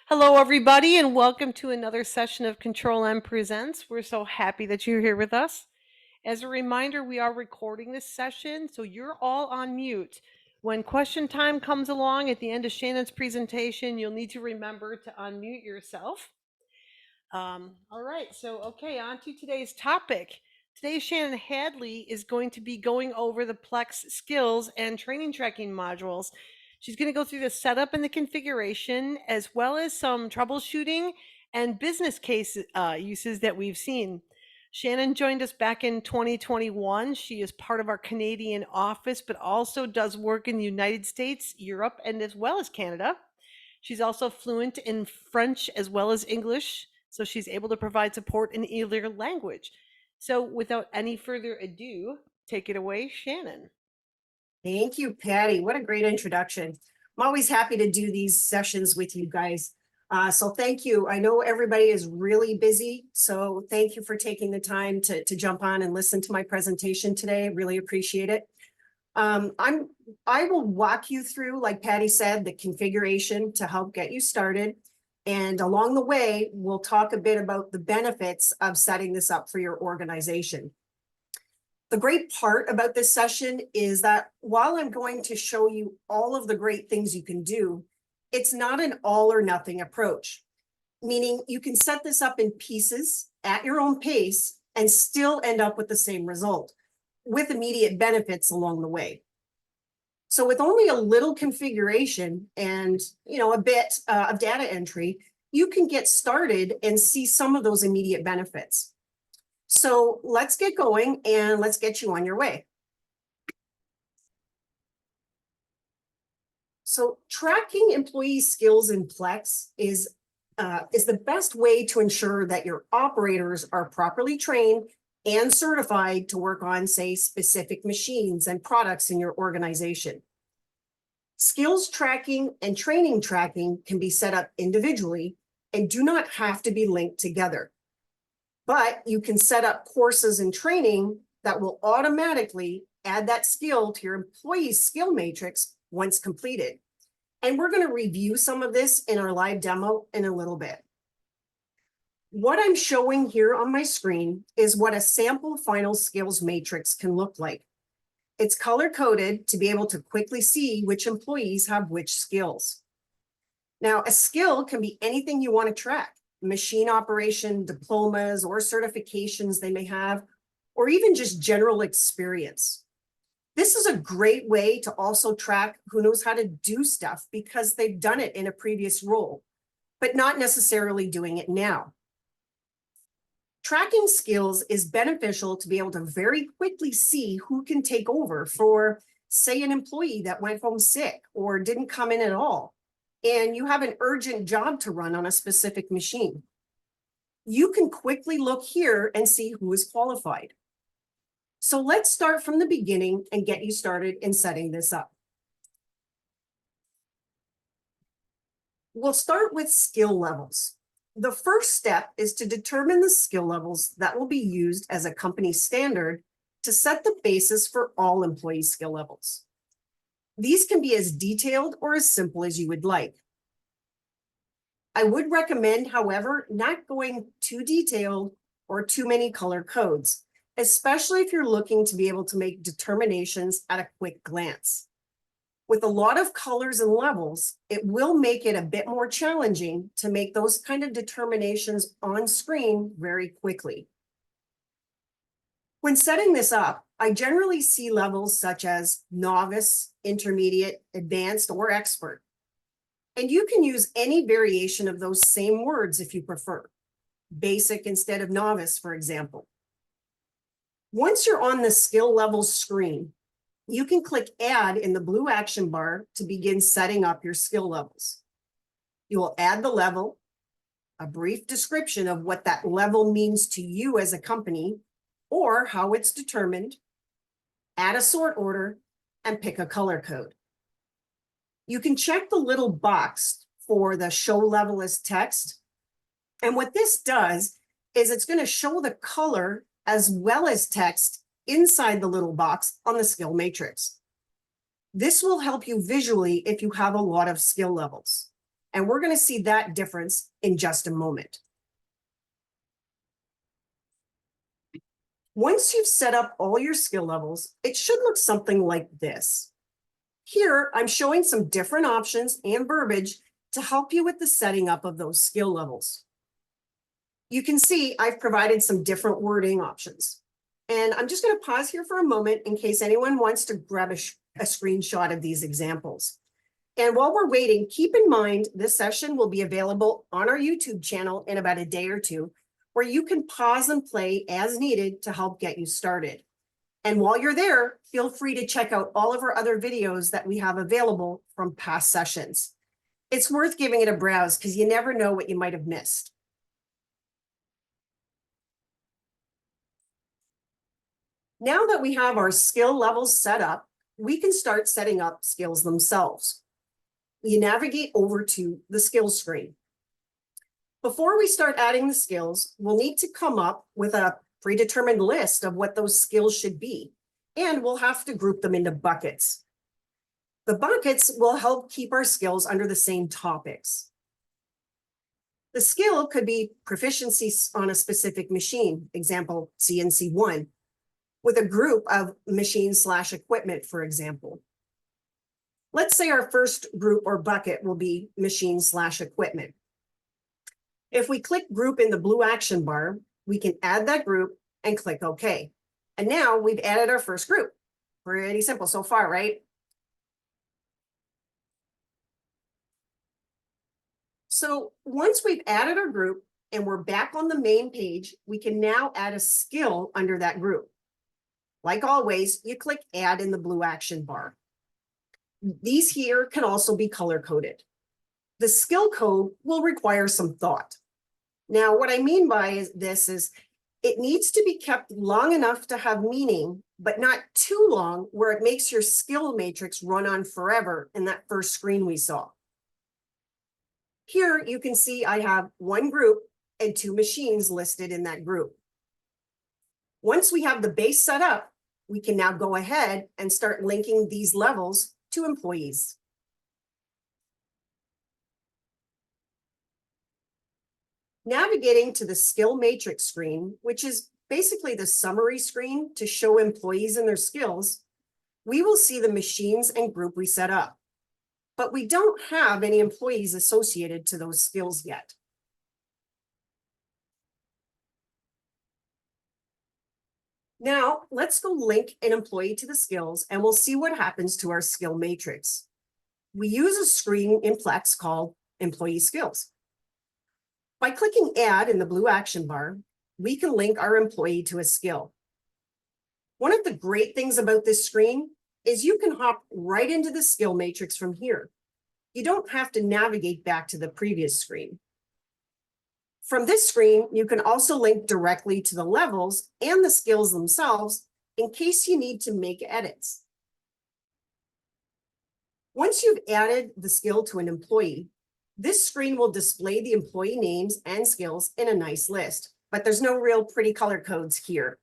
Hello, everybody, and welcome to another session of Control+M Presents. We're so happy that you're here with us. As a reminder, we are recording this session, so you're all on mute. When question time comes along at the end of Shannon's presentation, you'll need to remember to unmute yourself. All right, on to today's topic. Today, Shannon Hadley is going to be going over the Plex Skills and Training tracking modules. She's going to go through the setup and the configuration, as well as some troubleshooting and business case uses that we've seen. Shannon joined us back in 2021. She is part of our Canadian office, but also does work in the United States, Europe, and as well as Canada. She's also fluent in French as well as English, so she's able to provide support in either language. So without any further ado, take it away, Shannon. Thank you, Patty. What a great introduction. I'm always happy to do these sessions with you guys. So thank you. I know everybody is really busy, so thank you for taking the time to jump on and listen to my presentation today. Really appreciate it. I will walk you through, like Patty said, the configuration to help get you started. And along the way, we'll talk a bit about the benefits of setting this up for your organization. The great part about this session is that while I'm going to show you all of the great things you can do, it's not an all or nothing approach, meaning you can set this up in pieces at your own pace and still end up with the same result with immediate benefits along the way. So with only a little configuration and a bit of data entry, you can get started and see some of those immediate benefits. So let's get going and let's get you on your way. So tracking employee skills in Plex is the best way to ensure that your operators are properly trained and certified to work on, say, specific machines and products in your organization. Skills tracking and training tracking can be set up individually and do not have to be linked together. But you can set up courses and training that will automatically add that skill to your employee's skill matrix once completed. And we're going to review some of this in our live demo in a little bit. What I'm showing here on my screen is what a sample final skills matrix can look like. It's color-coded to be able to quickly see which employees have which skills. Now, a skill can be anything you want to track. Machine operation, diplomas, or certifications they may have, or even just general experience. This is a great way to also track who knows how to do stuff because they've done it in a previous role, but not necessarily doing it now. Tracking skills is beneficial to be able to very quickly see who can take over for, say, an employee that went home sick or didn't come in at all, and you have an urgent job to run on a specific machine. You can quickly look here and see who is qualified. So let's start from the beginning and get you started in setting this up. We'll start with skill levels. The first step is to determine the skill levels that will be used as a company standard to set the basis for all employee skill levels. These can be as detailed or as simple as you would like. I would recommend, however, not going too detailed or too many color codes, especially if you're looking to be able to make determinations at a quick glance. With a lot of colors and levels, it will make it a bit more challenging to make those kind of determinations on screen very quickly. When setting this up, I generally see levels such as novice, intermediate, advanced, or expert. And you can use any variation of those same words if you prefer. Basic instead of novice, for example. Once you're on the skill levels screen, you can click Add in the blue action bar to begin setting up your skill levels. You will add the level, a brief description of what that level means to you as a company, or how it's determined, add a sort order, and pick a color code. You can check the little box for the show level as text. And what this does is it's going to show the color as well as text inside the little box on the skill matrix. This will help you visually if you have a lot of skill levels. And we're going to see that difference in just a moment. Once you've set up all your skill levels, it should look something like this. Here, I'm showing some different options and verbiage to help you with the setting up of those skill levels. You can see I've provided some different wording options. And I'm just going to pause here for a moment in case anyone wants to grab a screenshot of these examples. And while we're waiting, keep in mind this session will be available on our YouTube channel in about a day or two, where you can pause and play as needed to help get you started. And while you're there, feel free to check out all of our other videos that we have available from past sessions. It's worth giving it a browse because you never know what you might have missed. Now that we have our skill levels set up, we can start setting up skills themselves. You navigate over to the skills screen. Before we start adding the skills, we'll need to come up with a predetermined list of what those skills should be, and we'll have to group them into buckets. The buckets will help keep our skills under the same topics. The skill could be proficiency on a specific machine, example CNC1, with a group of machine/equipment, for example. Let's say our first group or bucket will be machine/equipment. If we click group in the blue action bar, we can add that group and click OK. And now we've added our first group. Pretty simple so far, right? So once we've added our group and we're back on the main page, we can now add a skill under that group. Like always, you click add in the blue action bar. These here can also be color coded. The skill code will require some thought. Now, what I mean by this is it needs to be kept long enough to have meaning, but not too long where it makes your skill matrix run on forever in that first screen we saw. Here you can see I have one group and two machines listed in that group. Once we have the base set up, we can now go ahead and start linking these levels to employees. Navigating to the skill matrix screen, which is basically the summary screen to show employees and their skills, we will see the machines and group we set up. But we don't have any employees associated to those skills yet. Now, let's go link an employee to the skills and we'll see what happens to our skill matrix. We use a screen in Plex called Employee Skills. By clicking Add in the blue action bar, we can link our employee to a skill. One of the great things about this screen is you can hop right into the skill matrix from here. You don't have to navigate back to the previous screen. From this screen, you can also link directly to the levels and the skills themselves in case you need to make edits. Once you've added the skill to an employee, this screen will display the employee names and skills in a nice list, but there's no real pretty color codes here.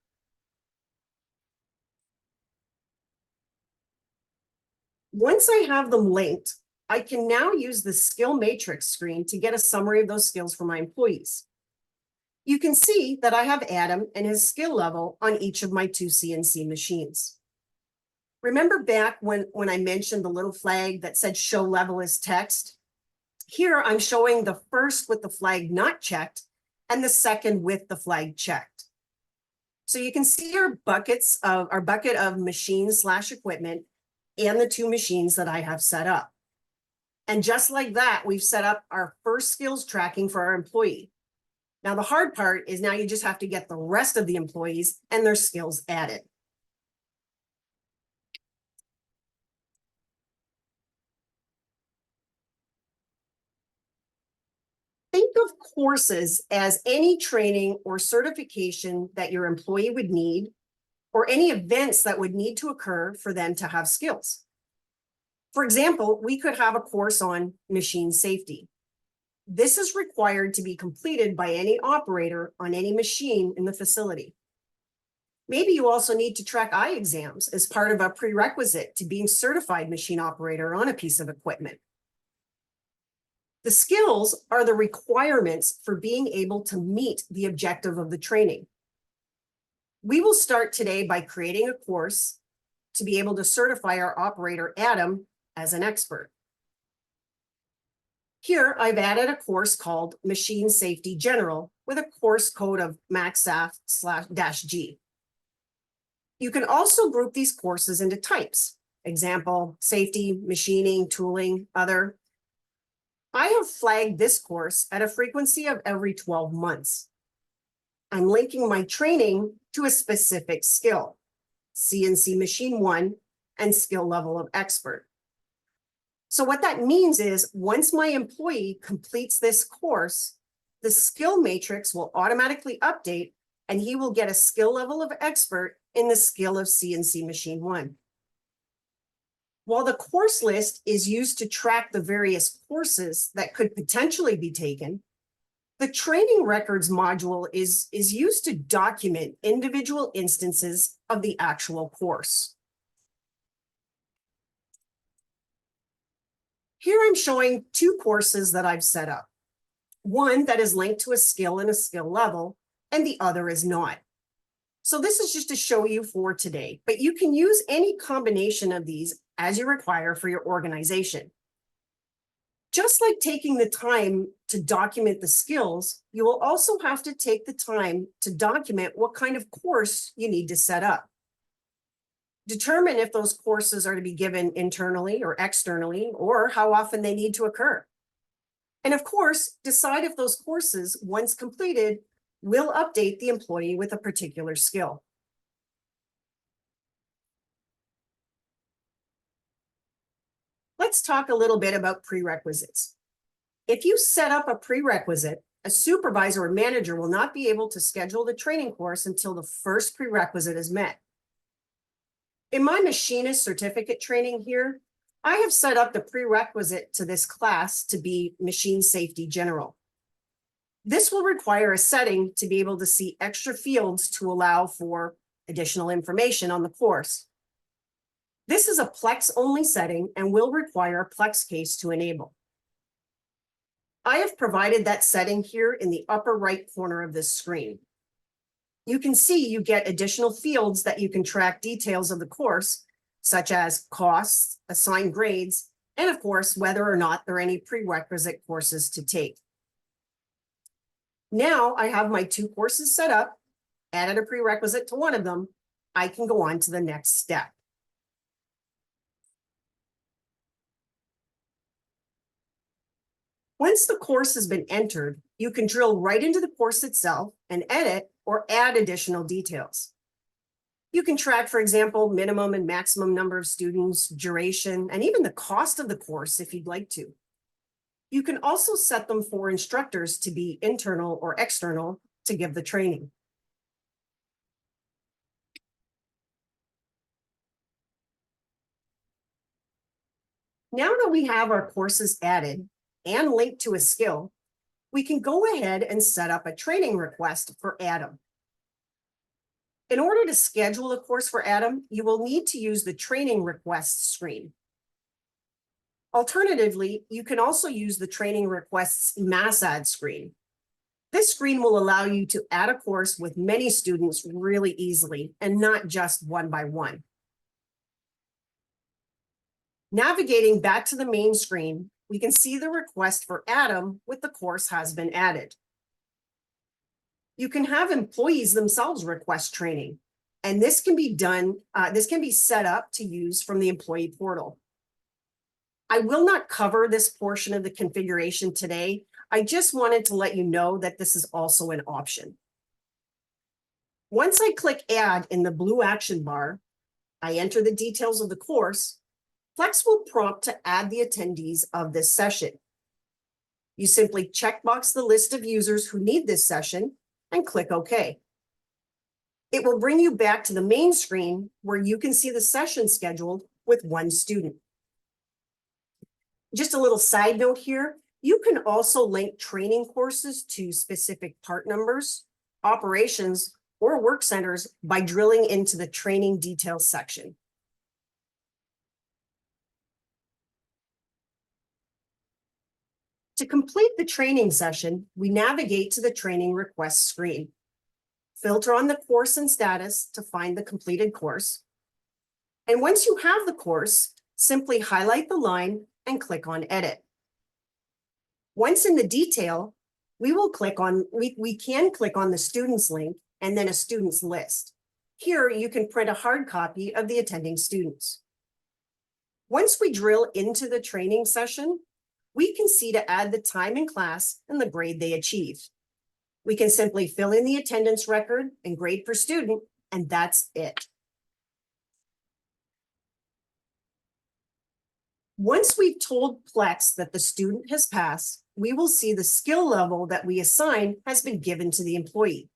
Once I have them linked, I can now use the skill matrix screen to get a summary of those skills for my employees. You can see that I have Adam and his skill level on each of my two CNC machines. Remember back when I mentioned the little flag that said show level as text? Here I'm showing the first with the flag not checked and the second with the flag checked. So you can see our bucket of machines/equipment and the two machines that I have set up. And just like that, we've set up our first skills tracking for our employee. Now, the hard part is now you just have to get the rest of the employees and their skills added. Think of courses as any training or certification that your employee would need, or any events that would need to occur for them to have skills. For example, we could have a course on machine safety. This is required to be completed by any operator on any machine in the facility. Maybe you also need to track eye exams as part of a prerequisite to being certified machine operator on a piece of equipment. The skills are the requirements for being able to meet the objective of the training. We will start today by creating a course to be able to certify our operator, Adam, as an expert. Here, I've added a course called Machine Safety General with a course code of MAXSAF/-G. You can also group these courses into types. Example, safety, machining, tooling, other. I have flagged this course at a frequency of every 12 months. I'm linking my training to a specific skill, CNC Machine 1 and skill level of expert. So what that means is once my employee completes this course, the skill matrix will automatically update and he will get a skill level of expert in the skill of CNC Machine 1. While the course list is used to track the various courses that could potentially be taken, the training records module is used to document individual instances of the actual course. Here I'm showing two courses that I've set up. One that is linked to a skill and a skill level, and the other is not. So this is just to show you for today, but you can use any combination of these as you require for your organization. Just like taking the time to document the skills, you will also have to take the time to document what kind of course you need to set up. Determine if those courses are to be given internally or externally, or how often they need to occur. And of course, decide if those courses, once completed, will update the employee with a particular skill. Let's talk a little bit about prerequisites. If you set up a prerequisite, a supervisor or manager will not be able to schedule the training course until the first prerequisite is met. In my machinist certificate training here, I have set up the prerequisite to this class to be Machine Safety General. This will require a setting to be able to see extra fields to allow for additional information on the course. This is a Plex only setting and will require a Plex case to enable. I have provided that setting here in the upper right corner of this screen. You can see you get additional fields that you can track details of the course, such as costs, assigned grades, and of course, whether or not there are any prerequisite courses to take. Now I have my two courses set up, added a prerequisite to one of them. I can go on to the next step. Once the course has been entered, you can drill right into the course itself and edit or add additional details. You can track, for example, minimum and maximum number of students, duration, and even the cost of the course if you'd like to. You can also set them for instructors to be internal or external to give the training. Now that we have our courses added and linked to a skill, we can go ahead and set up a training request for Adam. In order to schedule a course for Adam, you will need to use the training requests screen. Alternatively, you can also use the training requests mass add screen. This screen will allow you to add a course with many students really easily and not just one by one. Navigating back to the main screen, we can see the request for Adam with the course has been added. You can have employees themselves request training, and this can be set up to use from the employee portal. I will not cover this portion of the configuration today. I just wanted to let you know that this is also an option. Once I click Add in the blue action bar, I enter the details of the course. Plex will prompt to add the attendees of this session. You simply checkbox the list of users who need this session and click OK. It will bring you back to the main screen where you can see the session scheduled with one student. Just a little side note here, you can also link training courses to specific part numbers, operations, or work centers by drilling into the training details section. To complete the training session, we navigate to the training request screen. Filter on the course and status to find the completed course. And once you have the course, simply highlight the line and click on Edit. Once in the detail, we can click on the students link and then a students list. Here, you can print a hard copy of the attending students. Once we drill into the training session, we can see to add the time in class and the grade they achieved. We can simply fill in the attendance record and grade per student, and that's it. Once we've told Plex that the student has passed, we will see the skill level that we assign has been given to the employee.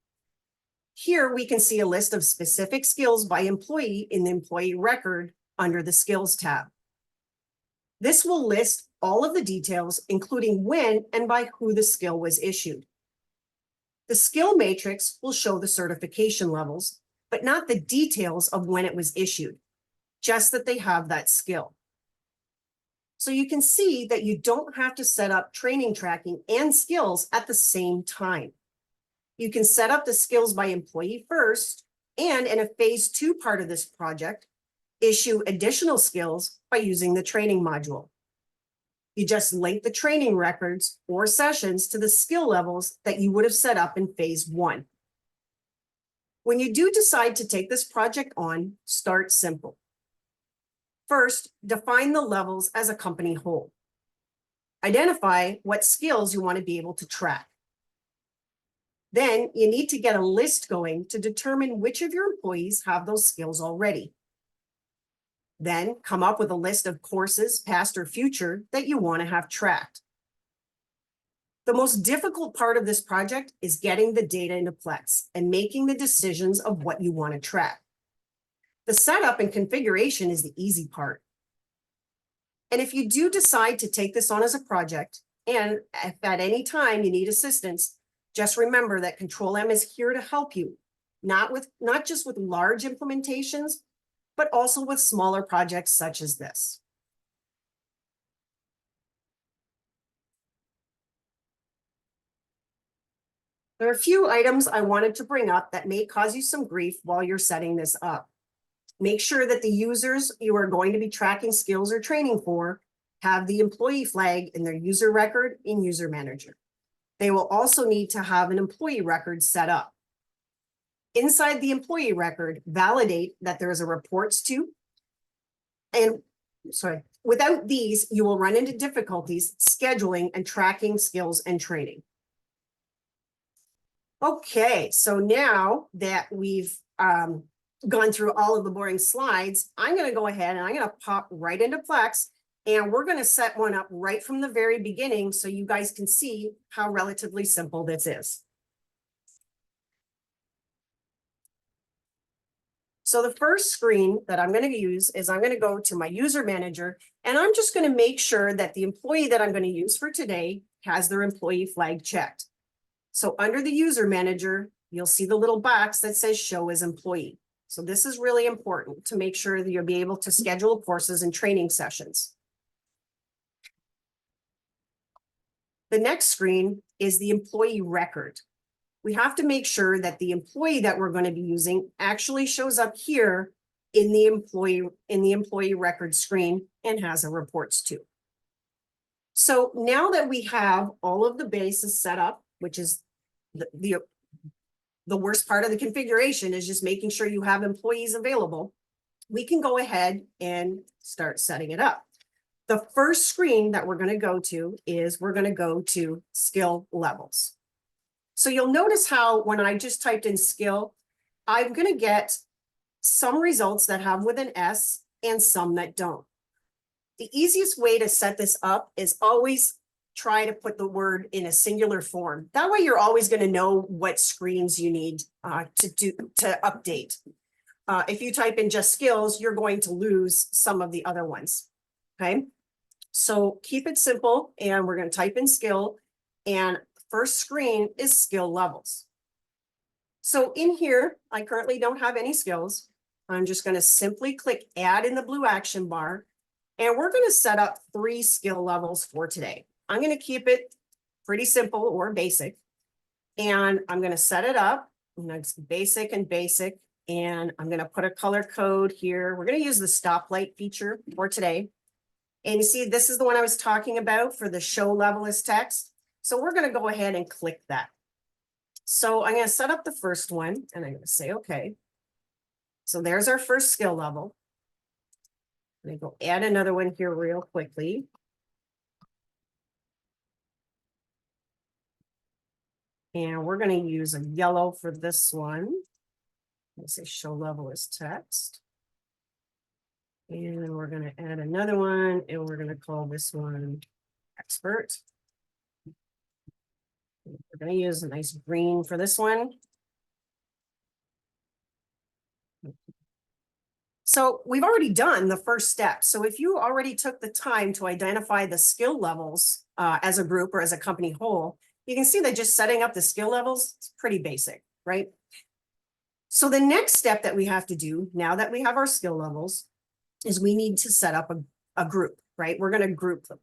Here we can see a list of specific skills by employee in the employee record under the skills tab. This will list all of the details, including when and by who the skill was issued. The skill matrix will show the certification levels, but not the details of when it was issued, just that they have that skill. So you can see that you don't have to set up training tracking and skills at the same time. You can set up the skills by employee first, and in a phase 2 part of this project, issue additional skills by using the training module. You just link the training records or sessions to the skill levels that you would have set up in phase 1. When you do decide to take this project on, start simple. First, define the levels as a company whole. Identify what skills you want to be able to track. Then you need to get a list going to determine which of your employees have those skills already. Then come up with a list of courses, past or future, that you want to have tracked. The most difficult part of this project is getting the data into Plex and making the decisions of what you want to track. The setup and configuration is the easy part. And if you do decide to take this on as a project, and if at any time you need assistance, just remember that Control+M is here to help you, not just with large implementations, but also with smaller projects such as this. There are a few items I wanted to bring up that may cause you some grief while you're setting this up. Make sure that the users you are going to be tracking skills or training for have the employee flag in their user record in User Manager. They will also need to have an employee record set up. Inside the employee record, validate that there is a reports to. And without these, you will run into difficulties scheduling and tracking skills and training. Okay, so now that we've gone through all of the boring slides, I'm going to go ahead and I'm going to pop right into Plex, and we're going to set one up right from the very beginning so you guys can see how relatively simple this is. So the first screen that I'm going to use is I'm going to go to my user manager, and I'm just going to make sure that the employee that I'm going to use for today has their employee flag checked. So under the user manager, you'll see the little box that says show as employee. So this is really important to make sure that you'll be able to schedule courses and training sessions. The next screen is the employee record. We have to make sure that the employee that we're going to be using actually shows up here in the employee record screen and has a reports to. So now that we have all of the bases set up, which is the worst part of the configuration is just making sure you have employees available, we can go ahead and start setting it up. The first screen that we're going to go to is we're going to go to skill levels. So you'll notice how when I just typed in skill, I'm going to get some results that have with an S and some that don't. The easiest way to set this up is always try to put the word in a singular form. That way you're always going to know what screens you need to update. If you type in just skills, you're going to lose some of the other ones. Okay, so keep it simple, and we're going to type in skill, and first screen is skill levels. So in here, I currently don't have any skills. I'm just going to simply click add in the blue action bar, and we're going to set up 3 skill levels for today. I'm going to keep it pretty simple or basic. And I'm going to set it up. And it's basic and basic. And I'm going to put a color code here. We're going to use the stoplight feature for today. And you see, this is the one I was talking about for the show level as text. So we're going to go ahead and click that. So I'm going to set up the first one and I'm going to say, okay. So there's our first skill level. I'm going to go add another one here real quickly. And we're going to use a yellow for this one. Let's say show level as text. And we're going to add another one and we're going to call this one expert. We're going to use a nice green for this one. So we've already done the first step. So if you already took the time to identify the skill levels as a group or as a company whole, you can see that just setting up the skill levels is pretty basic, right? So the next step that we have to do now that we have our skill levels is we need to set up a group, right? We're going to group them.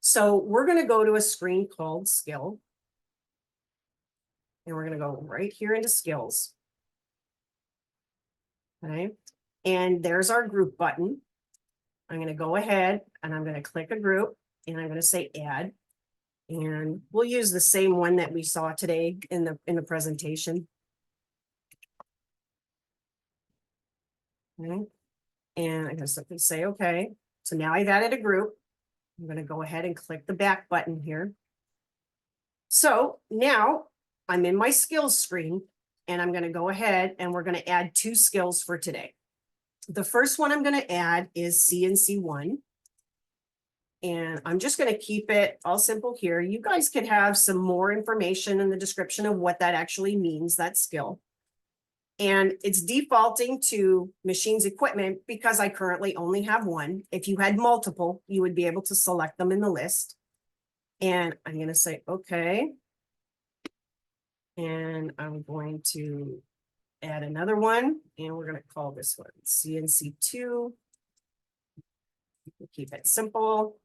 So we're going to go to a screen called skill. And we're going to go right here into skills. Okay. And there's our group button. I'm going to go ahead and I'm going to click a group and I'm going to say add. And we'll use the same one that we saw today in the presentation. Okay. And I'm going to simply say, okay. So now I've added a group. I'm going to go ahead and click the back button here. So now I'm in my skills screen and I'm going to go ahead and we're going to add 2 skills for today. The first one I'm going to add is CNC1. And I'm just going to keep it all simple here. You guys could have some more information in the description of what that actually means, that skill. And it's defaulting to machines equipment because I currently only have one. If you had multiple, you would be able to select them in the list. And I'm going to say, okay. And I'm going to add another one and we're going to call this one CNC2. Keep it simple.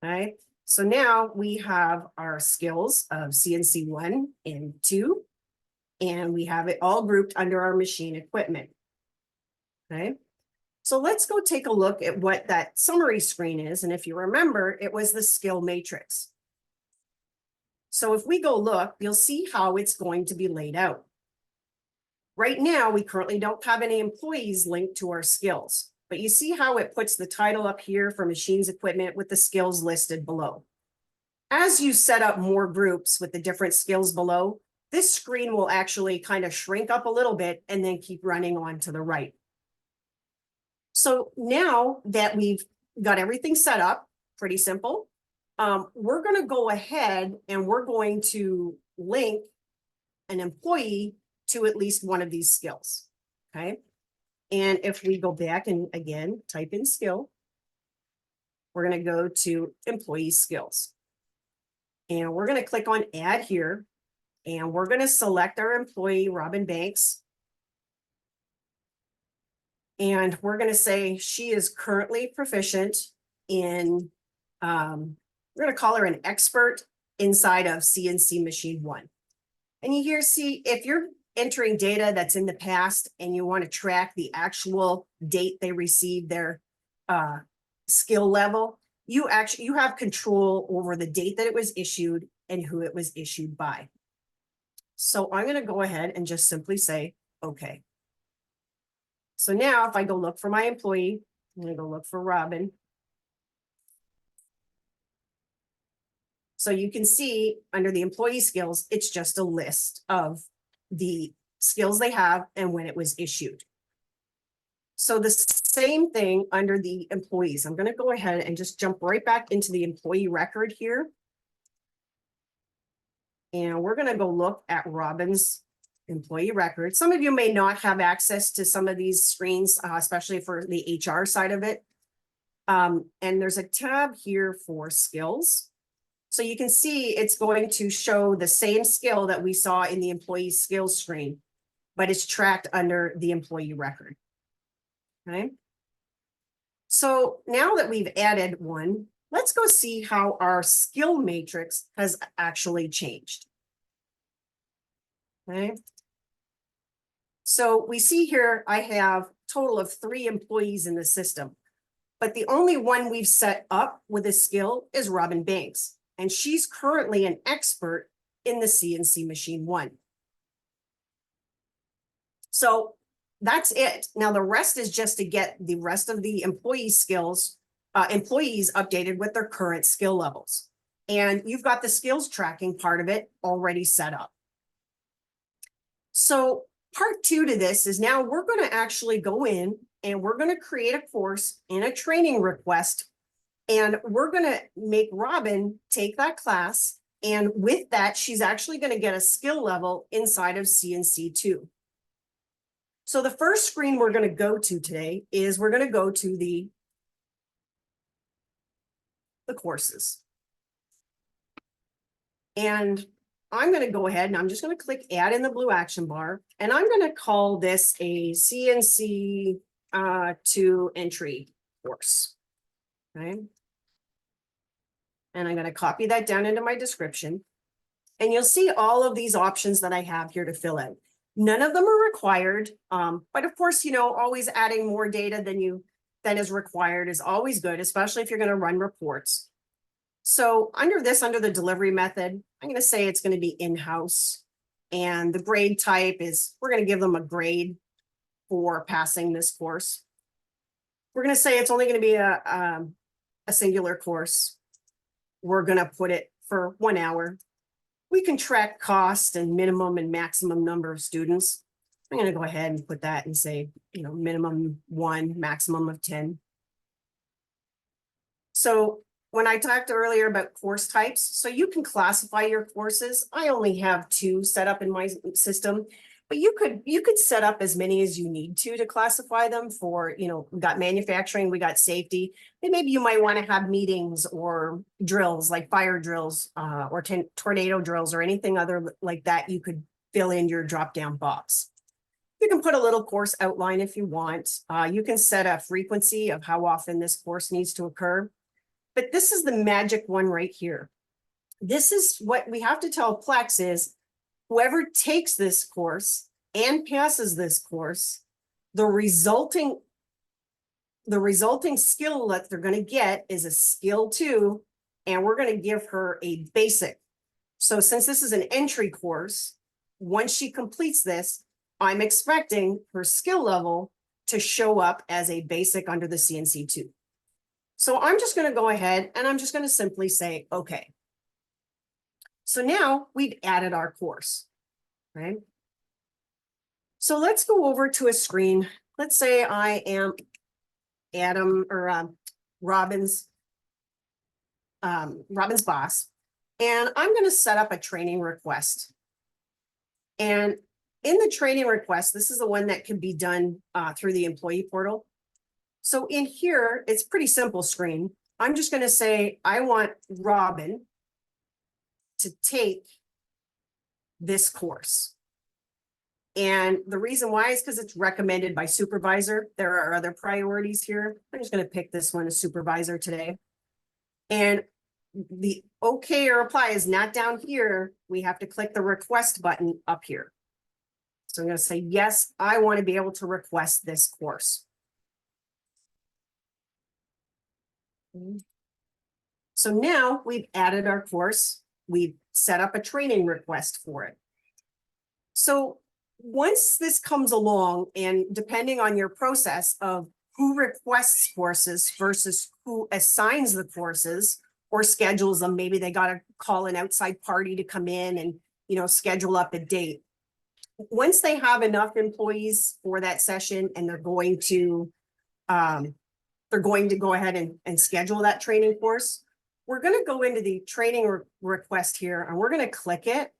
All right. So now we have our skills of CNC1 and 2, and we have it all grouped under our machine equipment. Okay. So let's go take a look at what that summary screen is. And if you remember, it was the skill matrix. So if we go look, you'll see how it's going to be laid out. Right now, we currently don't have any employees linked to our skills, but you see how it puts the title up here for machines equipment with the skills listed below. As you set up more groups with the different skills below, this screen will actually kind of shrink up a little bit and then keep running on to the right. So now that we've got everything set up, pretty simple, we're going to go ahead and we're going to link an employee to at least one of these skills. Okay. And if we go back and again, type in skill, we're going to go to employee skills. And we're going to click on add here. And we're going to select our employee, Robin Banks. And we're going to say she is currently proficient in, we're going to call her an expert inside of CNC Machine 1. And you here see, if you're entering data that's in the past and you want to track the actual date they received their skill level, you have control over the date that it was issued and who it was issued by. So I'm going to go ahead and just simply say, okay. So now if I go look for my employee, I'm going to go look for Robin. So you can see under the employee skills, it's just a list of the skills they have and when it was issued. So the same thing under the employees. I'm going to go ahead and just jump right back into the employee record here. And we're going to go look at Robin's employee record. Some of you may not have access to some of these screens, especially for the HR side of it. And there's a tab here for skills. So you can see it's going to show the same skill that we saw in the employee skills screen, but it's tracked under the employee record. Okay. So now that we've added one, let's go see how our skill matrix has actually changed. Okay. So we see here, I have a total of 3 employees in the system, but the only one we've set up with a skill is Robin Banks, and she's currently an expert in the CNC machine 1. So that's it. Now the rest is just to get the rest of the employees updated with their current skill levels. And you've got the skills tracking part of it already set up. So part 2 to this is now we're going to actually go in and we're going to create a course and a training request. And we're going to make Robin take that class. And with that, she's actually going to get a skill level inside of CNC2. So the first screen we're going to go to today is we're going to go to the courses. And I'm going to go ahead and I'm just going to click add in the blue action bar. And I'm going to call this a CNC 2 entry course. Okay. And I'm going to copy that down into my description. And you'll see all of these options that I have here to fill in. None of them are required. But of course, always adding more data than is required is always good, especially if you're going to run reports. So under the delivery method, I'm going to say it's going to be in-house. And the grade type is, we're going to give them a grade for passing this course. We're going to say it's only going to be a singular course. We're going to put it for 1 hour. We can track cost and minimum and maximum number of students. I'm going to go ahead and put that and say, minimum 1, maximum of 10. So when I talked earlier about course types, so you can classify your courses. I only have 2 set up in my system, but you could set up as many as you need to classify them for, we got manufacturing, we got safety, and maybe you might want to have meetings or drills like fire drills or tornado drills or anything other like that. You could fill in your drop-down box. You can put a little course outline if you want. You can set a frequency of how often this course needs to occur. But this is the magic one right here. This is what we have to tell Plex is whoever takes this course and passes this course, the resulting skill that they're going to get is a skill 2, and we're going to give her a basic. So since this is an entry course, once she completes this, I'm expecting her skill level to show up as a basic under the CNC2. So I'm just going to go ahead and I'm just going to simply say, okay. So now we've added our course, right? So let's go over to a screen. Let's say I am Robin's boss, and I'm going to set up a training request. And in the training request, this is the one that can be done through the employee portal. So in here, it's pretty simple screen. I'm just going to say, I want Robin to take this course. And the reason why is because it's recommended by supervisor. There are other priorities here. I'm just going to pick this one as supervisor today. And the okay or apply is not down here. We have to click the request button up here. So I'm going to say, yes, I want to be able to request this course. So now we've added our course. We've set up a training request for it. So once this comes along, and depending on your process of who requests courses versus who assigns the courses or schedules them, maybe they got to call an outside party to come in and, schedule up a date. Once they have enough employees for that session and they're going to go ahead and schedule that training course, we're going to go into the training request here and we're going to click it.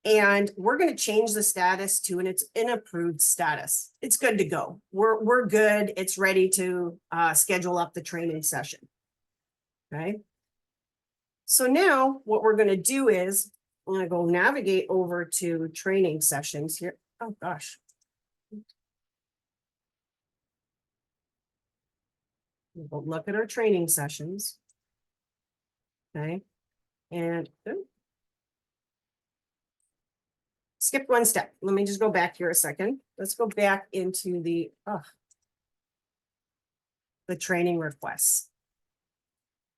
And we're going to change the status to an approved status. It's good to go. We're good. It's ready to schedule up the training session. Okay. So now what we're going to do is I'm going to go navigate over to training sessions here. Oh gosh. We'll look at our training sessions. Okay, and skip one step. Let me just go back here a second. Let's go back into the training requests.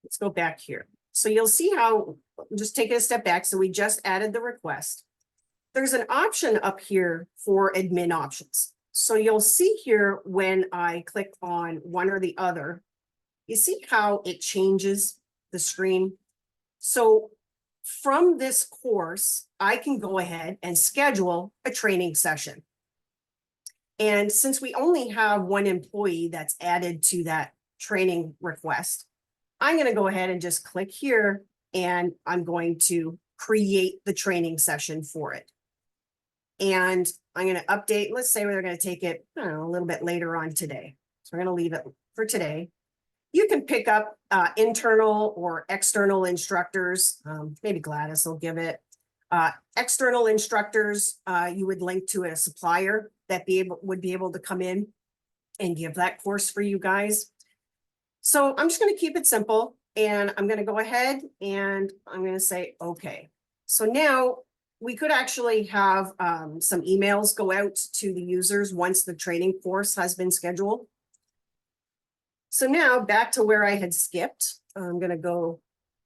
Let's go back here. So you'll see how, just take it a step back. So we just added the request. There's an option up here for admin options. So you'll see here when I click on one or the other, you see how it changes the screen. So from this course, I can go ahead and schedule a training session. And since we only have one employee that's added to that training request, I'm going to go ahead and just click here and I'm going to create the training session for it. And I'm going to update, let's say we're going to take it, I don't know, a little bit later on today. So we're going to leave it for today. You can pick up internal or external instructors. Maybe Gladys will give it. External instructors, you would link to a supplier that would be able to come in and give that course for you guys. So I'm just going to keep it simple and I'm going to go ahead and I'm going to say, okay. So now we could actually have some emails go out to the users once the training course has been scheduled. So now back to where I had skipped, I'm going to go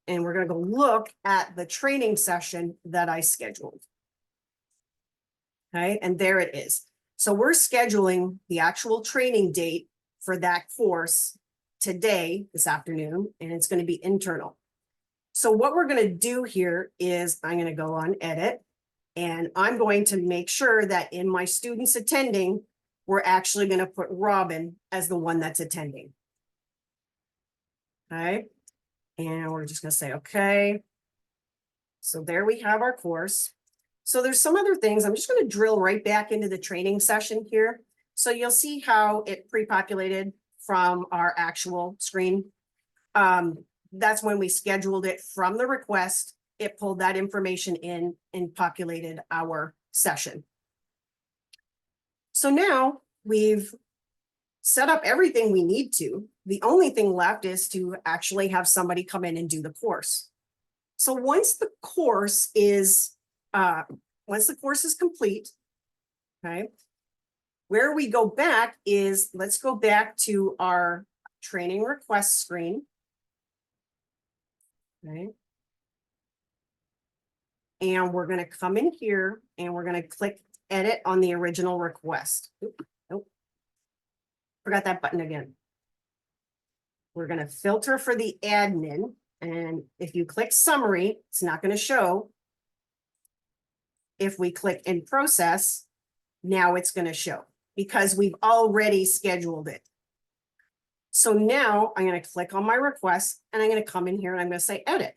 and we're going to go look at the training session that I scheduled. Okay, and there it is. So we're scheduling the actual training date for that course today, this afternoon, and it's going to be internal. So what we're going to do here is I'm going to go on edit and I'm going to make sure that in my students attending, we're actually going to put Robin as the one that's attending. Okay, and we're just going to say, okay. So there we have our course. So there's some other things. I'm just going to drill right back into the training session here. So you'll see how it pre-populated from our actual screen. That's when we scheduled it from the request. It pulled that information in and populated our session. So now we've set up everything we need to. The only thing left is to actually have somebody come in and do the course. So once the course is complete, okay, where we go back is, let's go back to our training request screen. Okay. And we're going to come in here and we're going to click edit on the original request. Nope. Forgot that button again. We're going to filter for the admin. And if you click summary, it's not going to show. If we click in process, now it's going to show because we've already scheduled it. So now I'm going to click on my request and I'm going to come in here and I'm going to say edit.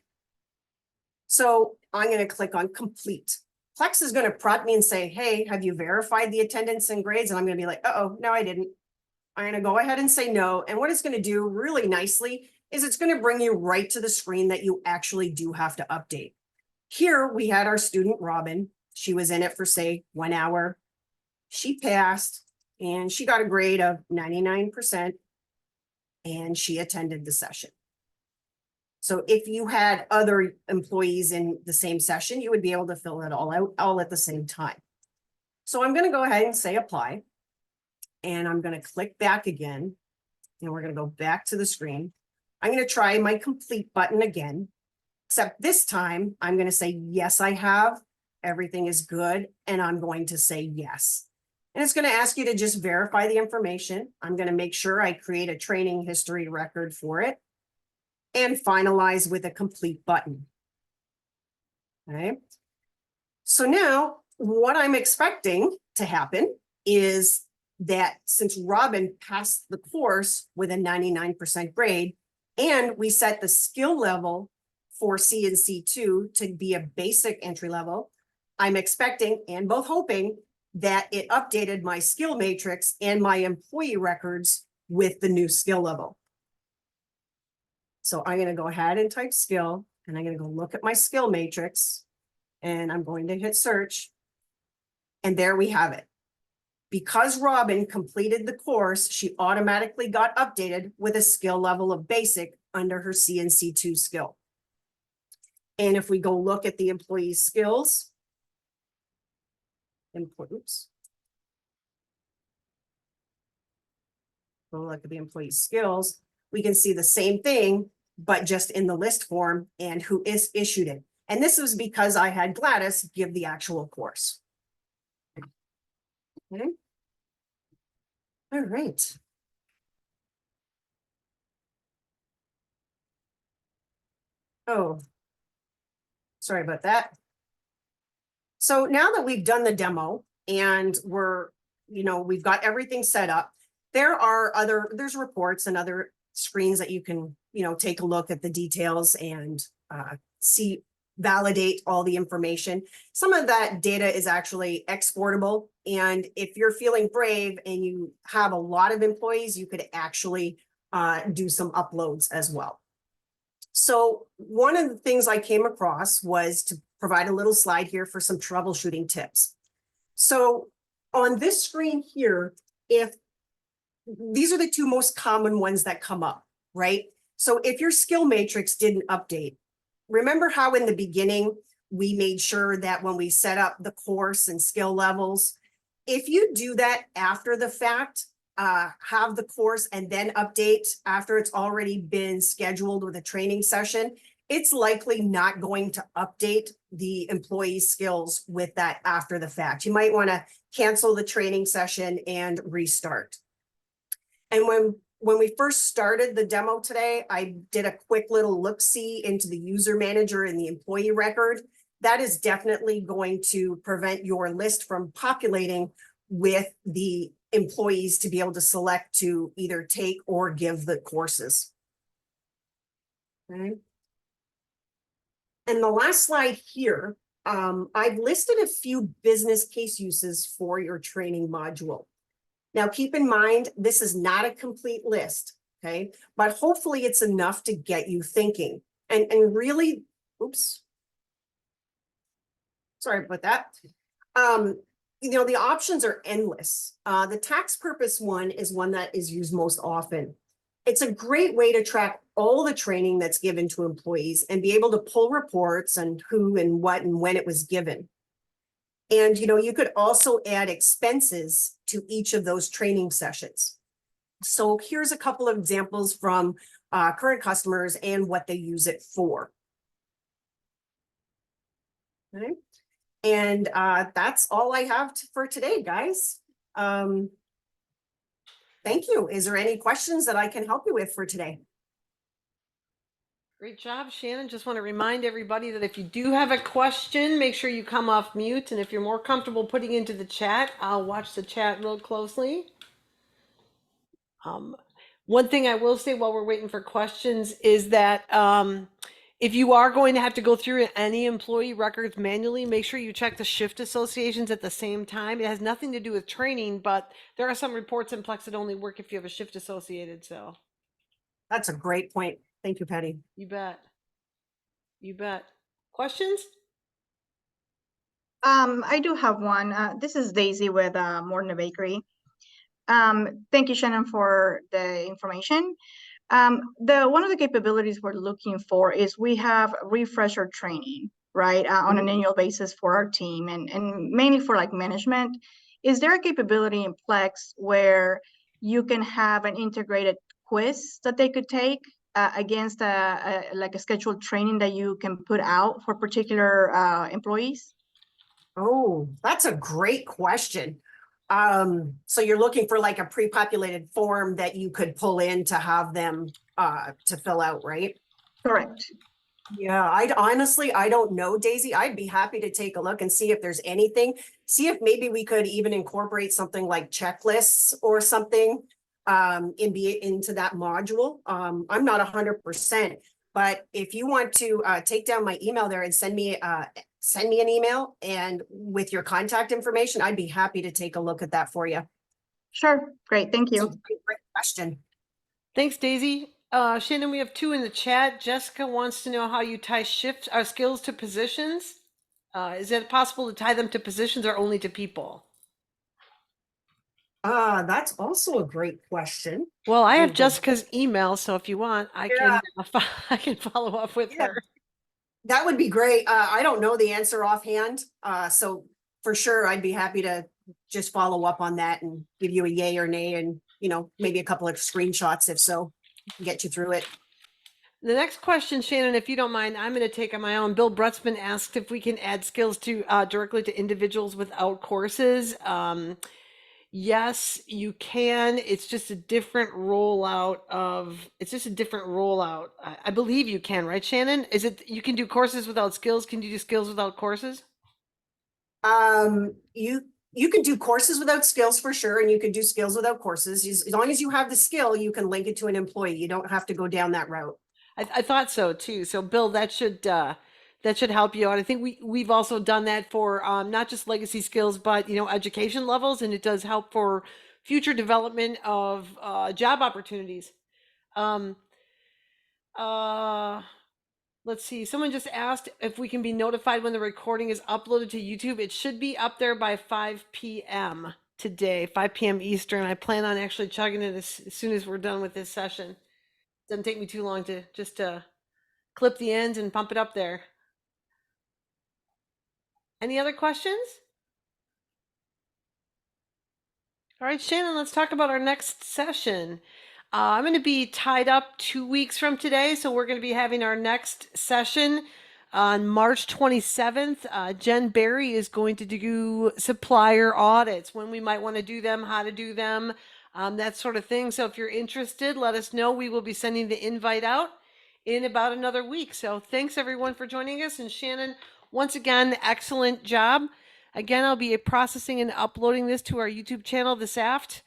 So I'm going to click on complete. Plex is going to prompt me and say, hey, have you verified the attendance and grades? And I'm going to be like, uh-oh, no, I didn't. I'm going to go ahead and say no. And what it's going to do really nicely is it's going to bring you right to the screen that you actually do have to update. Here we had our student Robin. She was in it for, say, 1 hour. She passed and she got a grade of 99% and she attended the session. So if you had other employees in the same session, you would be able to fill it all out all at the same time. So I'm going to go ahead and say apply. And I'm going to click back again. And we're going to go back to the screen. I'm going to try my complete button again, except this time I'm going to say, yes, I have. Everything is good. And I'm going to say yes. And it's going to ask you to just verify the information. I'm going to make sure I create a training history record for it and finalize with a complete button. Okay. So now what I'm expecting to happen is that since Robin passed the course with a 99% grade, and we set the skill level for C and C2 to be a basic entry level, I'm expecting and both hoping that it updated my skill matrix and my employee records with the new skill level. So I'm going to go ahead and type skill, and I'm going to go look at my skill matrix, and I'm going to hit search. And there we have it. Because Robin completed the course, she automatically got updated with a skill level of basic under her CNC2 skill. And if we go look at the employee skills, oops. Go look at the employee skills, we can see the same thing, but just in the list form and who is issued it. And this was because I had Gladys give the actual course. Okay. All right. Oh, sorry about that. So now that we've done the demo and we've got everything set up, there's reports and other screens that you can, take a look at the details and validate all the information. Some of that data is actually exportable. And if you're feeling brave and you have a lot of employees, you could actually do some uploads as well. So one of the things I came across was to provide a little slide here for some troubleshooting tips. So on this screen here, if these are the two most common ones that come up, right? So if your skill matrix didn't update, remember how in the beginning, we made sure that when we set up the course and skill levels, if you do that after the fact, have the course and then update after it's already been scheduled with a training session, it's likely not going to update the employee skills with that after the fact. You might want to cancel the training session and restart. And when we first started the demo today, I did a quick little look-see into the user manager and the employee record. That is definitely going to prevent your list from populating with the employees to be able to select to either take or give the courses. Okay. And the last slide here, I've listed a few business case uses for your training module. Now, keep in mind, this is not a complete list, okay? But hopefully it's enough to get you thinking and really, oops. Sorry about that. The options are endless. The tax purpose one is one that is used most often. It's a great way to track all the training that's given to employees and be able to pull reports on who and what and when it was given. And, you could also add expenses to each of those training sessions. So here's a couple of examples from current customers and what they use it for. Okay. And that's all I have for today, guys. Thank you. Is there any questions that I can help you with for today? Great job, Shannon. Just want to remind everybody that if you do have a question, make sure you come off mute. And if you're more comfortable putting into the chat, I'll watch the chat real closely. One thing I will say while we're waiting for questions is that if you are going to have to go through any employee records manually, make sure you check the shift associations at the same time. It has nothing to do with training, but there are some reports in Plex that only work if you have a shift associated. So that's a great point. Thank you, Patty. You bet. You bet. Questions? I do have one. This is Daisy with Morton Bakery. Thank you, Shannon, for the information. One of the capabilities we're looking for is we have refresher training, right, on an annual basis for our team and mainly for like management. Is there a capability in Plex where you can have an integrated quiz that they could take against like a scheduled training that you can put out for particular employees? Oh, that's a great question. So you're looking for like a pre-populated form that you could pull in to have them to fill out, right? Correct. Yeah, I don't know, Daisy. I'd be happy to take a look and see if there's anything. See if maybe we could even incorporate something like checklists or something into that module. I'm not 100%, but if you want to take down my email there and send me an email and with your contact information, I'd be happy to take a look at that for you. Sure. Great. Thank you. Great question. Thanks, Daisy. Shannon, we have two in the chat. Jessica wants to know how you tie shift our skills to positions. Is it possible to tie them to positions or only to people? That's also a great question. Well, I have Ooh, Jessica's email, so if you want, I Yeah, can I can follow up with yeah, her. that would be great. I don't know the answer offhand. So for sure, I'd be happy to just follow up on that and give you a yay or nay and, maybe a couple of screenshots if so, get you through it. The next question, Shannon, if you don't mind, I'm going to take on my own. Bill Brutzman asked if we can add skills to directly to individuals without courses. Yes, you can. It's just a different rollout of. It's just a different rollout. I believe you can, right, Shannon? Is it you can do courses without skills? Can you do skills without courses? You can do courses without skills for sure, and you can do skills without courses. As long as you have the skill, you can link it to an employee. You don't have to go down that route. I thought so too. So Bill, that should help you out. I think we've also done that for not just legacy skills, but education levels, and it does help for future development of job opportunities. Um, uh, let's see. Someone just asked if we can be notified when the recording is uploaded to YouTube. It should be up there by 5 p.m. today, 5 p.m. Eastern. I plan on actually chugging it as soon as we're done with this session. Doesn't take me too long to just clip the ends and pump it up there. Any other questions? All right, Shannon, let's talk about our next session. I'm going to be tied up 2 weeks from today, so we're going to be having our next session on March 27th. Jen Berry is going to do supplier audits, when we might want to do them, how to do them, that sort of thing. So if you're interested, let us know. We will be sending the invite out in about another week. So thanks everyone for joining us. And Shannon, once again, excellent job. Again, I'll be processing and uploading this to our YouTube channel this aft.